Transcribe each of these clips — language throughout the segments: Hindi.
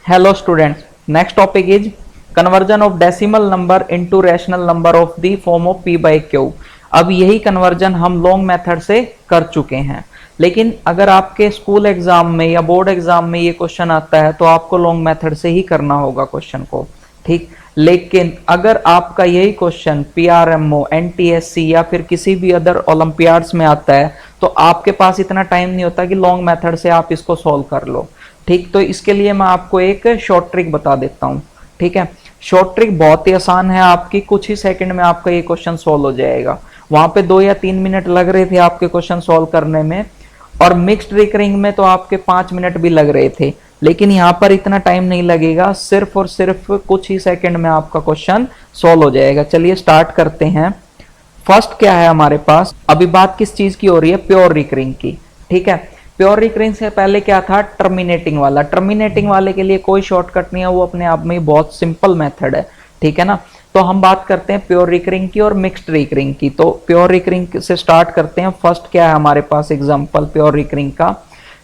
Hello students, next topic is conversion of decimal number into rational number of the form of p by q। अब यही कन्वर्जन हम लॉन्ग मेथड से कर चुके हैं, लेकिन अगर आपके स्कूल एग्जाम में या बोर्ड एग्जाम में ये क्वेश्चन आता है तो आपको लॉन्ग मेथड से ही करना होगा क्वेश्चन को, ठीक। लेकिन अगर आपका यही क्वेश्चन पीआरएमओ, एनटीएससी या फिर किसी भी अदर ओलंपियाड्स में आता है तो आपके पास इतना टाइम नहीं होता कि लॉन्ग मेथड से आप इसको सॉल्व कर लो, ठीक। तो इसके लिए मैं आपको एक शॉर्ट ट्रिक बता देता हूं, ठीक है। शॉर्ट ट्रिक बहुत ही आसान है, आपकी कुछ ही सेकंड में आपका ये क्वेश्चन सॉल्व हो जाएगा। वहां पे 2 या 3 मिनट लग रहे थे आपके क्वेश्चन सॉल्व करने में, और मिक्स्ड रिकरिंग में तो आपके 5 मिनट भी लग रहे थे, लेकिन यहाँ पर इतना टाइम नहीं लगेगा, सिर्फ और सिर्फ कुछ ही सेकंड में आपका क्वेश्चन सॉल्व हो जाएगा। चलिए स्टार्ट करते हैं। फर्स्ट क्या है हमारे पास, अभी बात किस चीज की हो रही है, प्योर रिकरिंग की, ठीक है। प्योर रिकरिंग से पहले क्या था, टर्मिनेटिंग वाला। टर्मिनेटिंग वाले के लिए कोई शॉर्टकट नहीं है, वो अपने आप में ही बहुत सिंपल मेथड है, ठीक है ना। तो हम बात करते हैं प्योर रिकरिंग की और मिक्स्ड रिकरिंग की। तो प्योर रिकरिंग से स्टार्ट करते हैं। फर्स्ट क्या है हमारे पास एग्जांपल प्योर रिकरिंग का,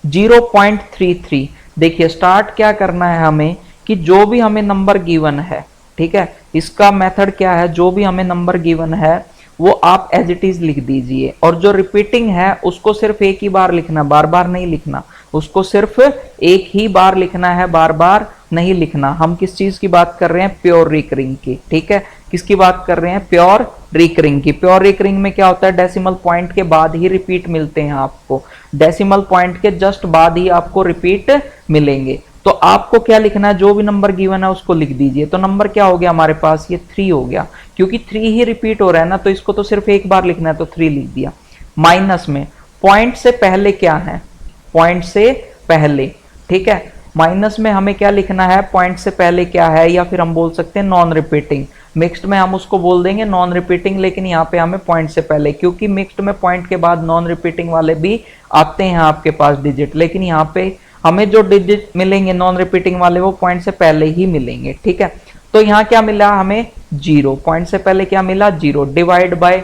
0.33। देखिए स्टार्ट क्या करना है हमें कि जो भी हमें नंबर गिवन है, ठीक है, इसका मेथड क्या है, जो भी हमें नंबर गिवन है वो आप एज इट इज लिख दीजिए, और जो रिपीटिंग है उसको सिर्फ एक ही बार लिखना, बार बार नहीं लिखना, उसको सिर्फ एक ही बार लिखना है, बार बार नहीं लिखना। हम किस चीज की बात कर रहे हैं, प्योर रिकरिंग की, ठीक है। किसकी बात कर रहे हैं, प्योर रिकरिंग की। प्योर रिकरिंग में क्या होता है, डेसिमल पॉइंट के बाद ही रिपीट मिलते हैं आपको, डेसिमल पॉइंट के जस्ट बाद ही आपको रिपीट मिलेंगे। तो आपको क्या लिखना है, जो भी नंबर गिवन है उसको लिख दीजिए। तो नंबर क्या हो गया हमारे पास, ये 3 हो गया, क्योंकि 3 ही रिपीट हो रहा है ना, तो इसको तो सिर्फ एक बार लिखना है, तो 3 लिख दिया। माइनस में पॉइंट से पहले क्या है, पॉइंट से पहले, ठीक है। माइनस में हमें क्या लिखना है, पॉइंट से पहले क्या है, या फिर हम बोल सकते हैं नॉन रिपीटिंग। मिक्स्ड में हम उसको बोल देंगे नॉन रिपीटिंग, लेकिन यहाँ पे हमें पॉइंट से पहले, क्योंकि मिक्स्ड में पॉइंट के बाद नॉन रिपीटिंग वाले भी आते हैं आपके पास डिजिट, लेकिन यहाँ पे हमें जो डिजिट मिलेंगे नॉन रिपीटिंग वाले वो पॉइंट से पहले ही मिलेंगे, ठीक है। तो यहाँ क्या मिला हमें, 0। पॉइंट से पहले क्या मिला, 0, डिवाइड बाय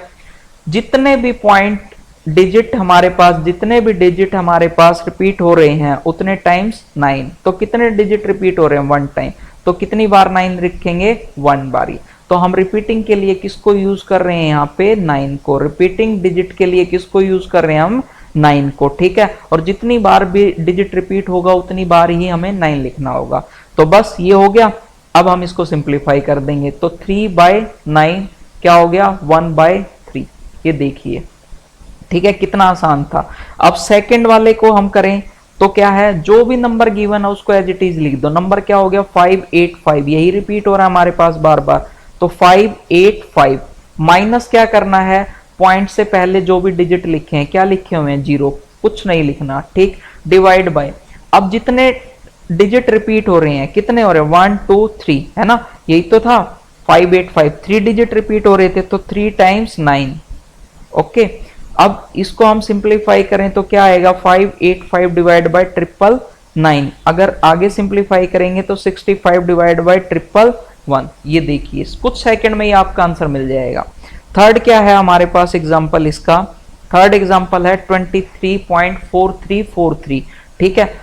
जितने भी पॉइंट डिजिट हमारे पास, जितने भी डिजिट हमारे पास रिपीट हो रहे हैं उतने टाइम्स 9। तो कितने डिजिट रिपीट हो रहे हैं, 1 टाइम, तो कितनी बार 9 लिखेंगे, 1 बारी। तो हम रिपीटिंग के लिए किसको यूज कर रहे हैं यहाँ पे, 9 को। रिपीटिंग डिजिट के लिए किसको यूज कर रहे हैं हम, 9 को, ठीक है। और जितनी बार भी डिजिट रिपीट होगा उतनी बार ही हमें 9 लिखना होगा। तो बस ये हो गया। अब हम इसको सिंप्लीफाई कर देंगे, तो 3/9 क्या हो गया, 1/3। ये देखिए, ठीक है, कितना आसान था। अब सेकंड वाले को हम करें तो क्या है, जो भी नंबर गिवन है उसको एज इट इज लिख दो। नंबर क्या हो गया, 585, यही रिपीट हो रहा है हमारे पास बार बार, तो 585 माइनस क्या करना है, पॉइंट से पहले जो भी डिजिट लिखे हैं, क्या लिखे हुए हैं, 0, कुछ नहीं लिखना, ठीक। डिवाइड बाय, अब जितने डिजिट रिपीट हो रहे हैं, कितने हो रहे हैं, 1 2 3, है ना, यही तो था 585, 3 डिजिट रिपीट हो रहे थे, तो 3 टाइम्स 9, ओके। अब इसको हम सिंप्लीफाई करें तो क्या आएगा, 585 डिवाइड बाय 999। अगर आगे सिंप्लीफाई करेंगे तो 65 डिवाइड बाय 111। ये देखिए कुछ सेकंड में ही आपका आंसर मिल जाएगा। थर्ड क्या है हमारे पास एग्जांपल, इसका थर्ड एग्जांपल है 23.4343, ठीक है,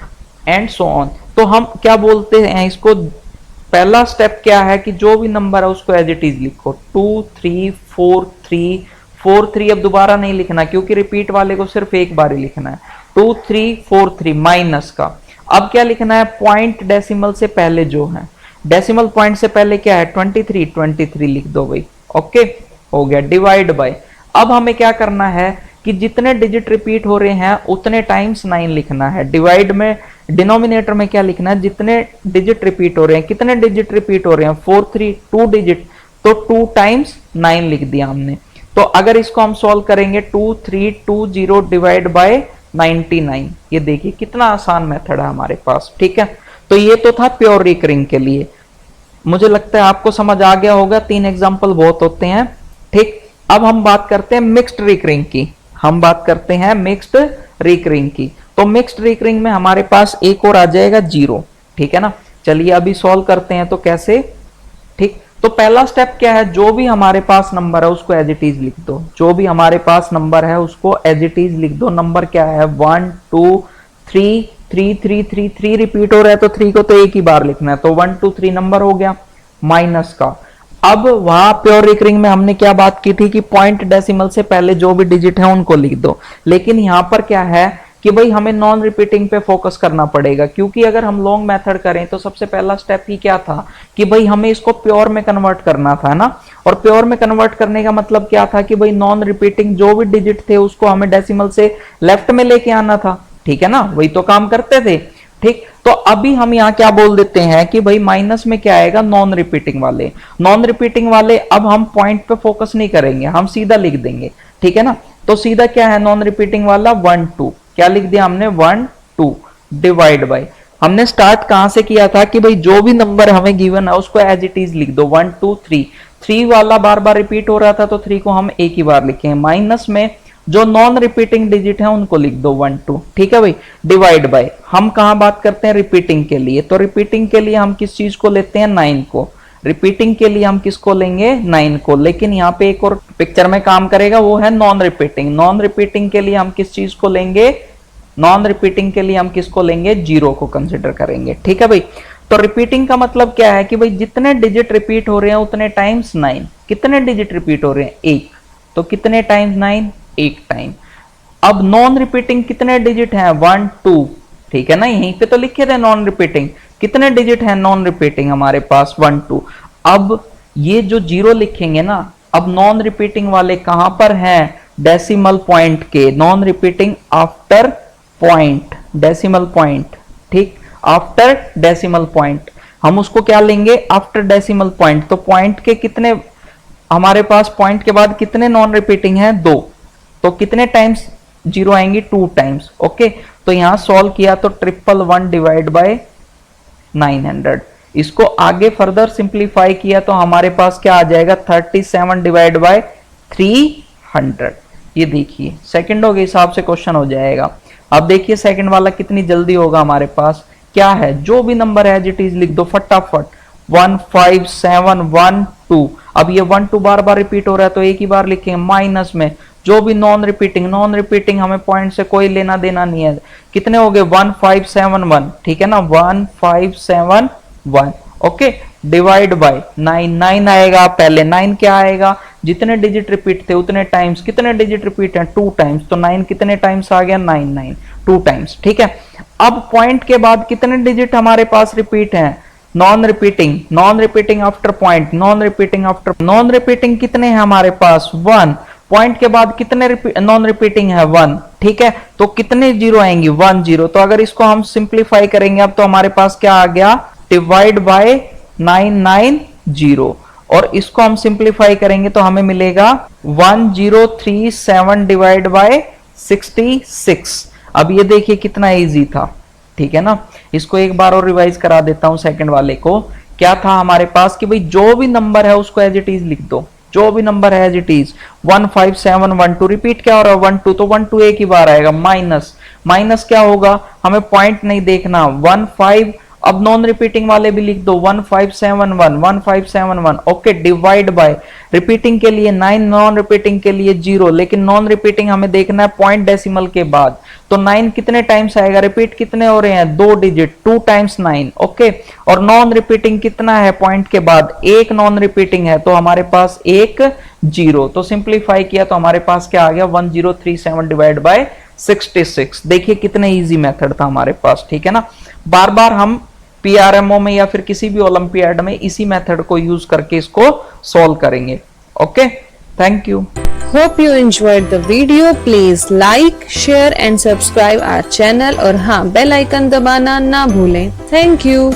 एंड सो ऑन। तो हम क्या बोलते हैं इसको, पहला स्टेप क्या है कि जो भी नंबर है उसको एज इट इज लिखो, 234343। अब दोबारा नहीं लिखना, क्योंकि रिपीट वाले को सिर्फ एक बार ही लिखना है, 2343 माइनस का। अब क्या लिखना है, पॉइंट डेसिमल से पहले जो है, डेसिमल पॉइंट से पहले क्या है, 23 लिख दो भाई, ओके, हो गया। डिवाइड बाय, अब हमें क्या करना है कि जितने डिजिट रिपीट हो रहे हैं उतने टाइम्स 9 लिखना है। डिवाइड में डिनोमिनेटर में क्या लिखना है, जितने डिजिट रिपीट हो रहे हैं, कितने डिजिट रिपीट हो रहे हैं, 43, 2 डिजिट, तो 2 टाइम्स 9 लिख दिया हमने। तो अगर इसको हम सॉल्व करेंगे, 2320 डिवाइड बाय 99, ये देखिए कितना आसान मेथड है हमारे पास, ठीक है। तो ये तो था प्योर रिकरिंग के लिए, मुझे लगता है आपको समझ आ गया होगा, 3 एग्जांपल बहुत होते हैं, ठीक। अब हम बात करते हैं मिक्स्ड रिकरिंग की, हम बात करते हैं मिक्स्ड रिकरिंग की। तो मिक्स्ड रिकरिंग में हमारे पास एक और आ जाएगा 0, ठीक है ना। चलिए अभी सॉल्व करते हैं, तो कैसे, ठीक। तो पहला स्टेप क्या है, जो भी हमारे पास नंबर है उसको एज इट इज लिख दो, जो भी हमारे पास नंबर है उसको एज इट इज लिख दो। नंबर क्या है, 1 2 3 3 3 3 3 रिपीट हो रहा है तो 3 को तो एक ही बार लिखना है, तो 1 2 3 नंबर हो गया माइनस का। अब वहां प्योर रिकरिंग में हमने क्या बात की थी कि पॉइंट डेसिमल से पहले जो भी डिजिट है उनको लिख दो, लेकिन यहां पर क्या है कि भाई हमें नॉन रिपीटिंग पे फोकस करना पड़ेगा, क्योंकि अगर हम लॉन्ग मेथड करें तो सबसे पहला स्टेप ही क्या था कि भाई हमें इसको प्योर में कन्वर्ट करना था ना, और प्योर में कन्वर्ट करने का मतलब क्या था कि भाई नॉन रिपीटिंग जो भी डिजिट थे उसको हमें डेसिमल से लेफ्ट में लेके आना था, ठीक है ना, वही तो काम करते थे, ठीक। तो अभी हम यहाँ क्या बोल देते हैं कि भाई माइनस में क्या आएगा, नॉन रिपीटिंग वाले, नॉन रिपीटिंग वाले अब हम पॉइंट पे फोकस नहीं करेंगे, हम सीधा लिख देंगे, ठीक है ना। तो सीधा क्या है नॉन रिपीटिंग वाला 1 2, क्या लिख दिया हमने 1 2 डिवाइड बाय, हमने स्टार्ट कहां से किया था कि भाई जो भी नंबर हमें गिवन है उसको एज इट इज लिख दो, 1 2 3, 3 वाला बार बार रिपीट हो रहा था तो 3 को हम एक ही बार लिखेंगे, माइनस में जो नॉन रिपीटिंग डिजिट है उनको लिख दो 1 2, ठीक है भाई, डिवाइड बाय, हम कहां बात करते हैं रिपीटिंग के लिए, तो रिपीटिंग के लिए हम किस चीज को लेते हैं 9 को, रिपीटिंग के लिए हम किसको लेंगे 9 को, लेकिन यहाँ पे एक और पिक्चर में काम करेगा वो है नॉन रिपीटिंग, नॉन रिपीटिंग के लिए हम किस चीज को लेंगे, नॉन रिपीटिंग के लिए हम किसको लेंगे 0 को कंसिडर करेंगे, ठीक है भाई। तो रिपीटिंग का मतलब क्या है कि भाई जितने डिजिट रिपीट हो रहे हैं उतने टाइम्स 9, कितने डिजिट रिपीट हो रहे हैं 1, तो कितने टाइम्स 9, 1 टाइम। अब नॉन रिपीटिंग कितने डिजिट हैं 1 2, ठीक है ना, यहीं पे तो लिखे थे नॉन रिपीटिंग, कितने डिजिट हैं नॉन रिपीटिंग हमारे पास 1 2। अब ये जो 0 लिखेंगे ना, अब नॉन रिपीटिंग वाले कहां पर हैं, डेसिमल पॉइंट के, non repeating after point, decimal point, ठीक, आफ्टर डेसिमल पॉइंट, हम उसको क्या लेंगे आफ्टर डेसिमल पॉइंट, तो पॉइंट के कितने हमारे पास, पॉइंट के बाद कितने नॉन रिपीटिंग हैं 2, तो कितने टाइम्स 0 आएंगी 2 टाइम्स, ओके। तो यहां सॉल्व किया तो 111 डिवाइड बाय 900, इसको आगे फर्दर सिंप्लीफाई किया तो हमारे पास क्या आ जाएगा 37 डिवाइड बाय 300, ये देखिए सेकंडों के हिसाब से क्वेश्चन हो जाएगा। अब देखिए सेकंड वाला कितनी जल्दी होगा, हमारे पास क्या है, जो भी नंबर है एज इट इज लिख दो फटाफट, 1 5 7 1 2, अब ये 1 2 बार बार रिपीट हो रहा है तो एक ही बार लिखेंगे, माइनस में जो भी नॉन रिपीटिंग, नॉन रिपीटिंग हमें पॉइंट से कोई लेना देना नहीं है, कितने हो गए 1 5 7 1, ठीक है ना, 1 5 7 1, ओके, डिवाइड बाय 9, 9 आएगा पहले, 9 क्या आएगा, जितने डिजिट रिपीट थे उतने टाइम्स, कितने डिजिट रिपीट हैं 2 टाइम्स, तो 9 कितने टाइम्स आ गया 9 9 2 टाइम्स, ठीक है। अब पॉइंट के बाद कितने डिजिट हमारे पास रिपीट हैं, non repeating, non repeating after point, non repeating after, non repeating कितने हैं हमारे पास 1, पॉइंट के बाद कितने नॉन रिपीटिंग है 1, ठीक है, तो कितने 0 आएंगी 1 0, तो अगर इसको हम सिंप्लीफाई करेंगे अब तो हमारे पास क्या आ गया डिवाइड बाय 990, और इसको हम सिंप्लीफाई करेंगे तो हमें मिलेगा 1037 डिवाइड बाय 66। अब ये देखिए कितना इजी था, ठीक है ना, इसको एक बार और रिवाइज करा देता हूं सेकंड वाले को, क्या था हमारे पास कि भाई जो भी नंबर है उसको एज इट इज लिख दो, जो भी नंबर है एज इट इज, 1 5 7 1 2, रिपीट क्या हो रहा है 1 2, तो 1 2 एक ही बार आएगा, माइनस, माइनस क्या होगा, हमें पॉइंट नहीं देखना, 1 5, अब नॉन रिपीटिंग वाले भी लिख दो 1 5 7 1 1 5 7 1, ओके, डिवाइड बाय, रिपीटिंग के लिए 9, नॉन रिपीटिंग के लिए 0, लेकिन नॉन रिपीटिंग हमें देखना है पॉइंट डेसिमल के बाद, तो 9 कितने टाइम्स आएगा, रिपीट कितने हो रहे हैं 2 डिजिट, 2 टाइम्स 9, ओके, और नॉन रिपीटिंग कितना है पॉइंट के बाद, एक नॉन रिपीटिंग है तो हमारे पास एक 0, तो सिंप्लीफाई किया तो हमारे पास क्या आ गया 1037 डिवाइड बाय 66। देखिए कितने इजी मेथड था हमारे पास, ठीक है ना, बार बार हम पीआरएमओ में या फिर किसी भी ओलंपियाड में इसी मेथड को यूज करके इसको सॉल्व करेंगे, okay, thank you. Hope you enjoyed the video. Please like, share and subscribe our channel और हाँ बेल आइकन दबाना ना भूलें। Thank you.